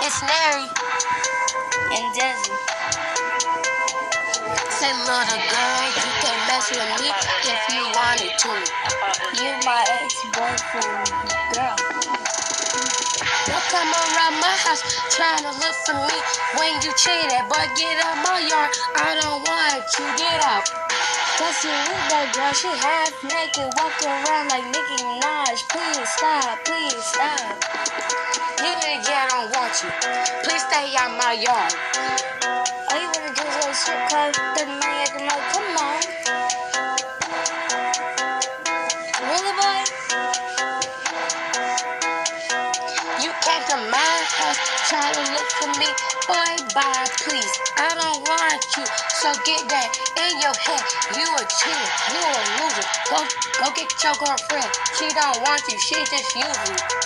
It's Nary and Desi. Say, little girl, you can mess with me if you wanted to. You my ex-boyfriend, girl. Don't come around my house trying to look for me when you cheated. Boy, get out my yard. I don't want you. Get out. Cause you with that girl, she half naked, walk around like Nicki Minaj. Please stop, please stop. You nigga, I don't want you. Please stay out my yard. All you wanna do is go to strip club, 30 million, come on. Really, boy? You came to my house trying to look for me. Boy, bye, please. I don't want you. So get that in your head. You a cheater. You a loser. Go get your girlfriend. She don't want you. She just using you.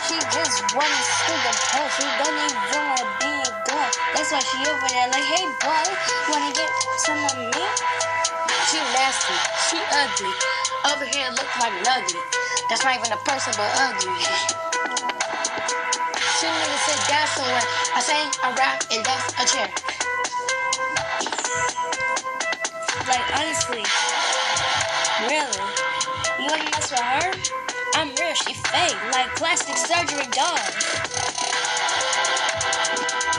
She just wanna see the post. She don't even wanna be a girl. That's why she over there like, hey boy, wanna get some of me? She nasty. She ugly. Over here look like ugly. That's not even a person but ugly. She nigga sit down somewhere. I sing, I rap, and that's a chair. Like, honestly, really? You wanna mess with her? I'm real, she fake, like plastic surgery dog.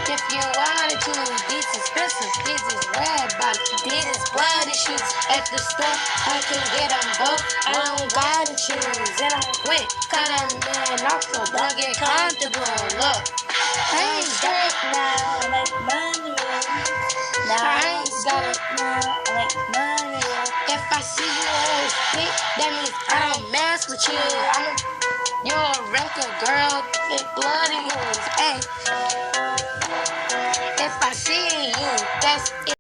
If you wanted to, these expensive, these is red bottom, these is blood issues. At the store, I can get them both. I don't gotta choose, and I'm quick. Cut them in off, so don't get comfortable. Look, I ain't straight now, like money. Now I ain't got it now, like money. If I see you on the street, that means I don't mess with you. You're a record girl, thick blood in yours. Hey, if I see you, that's it.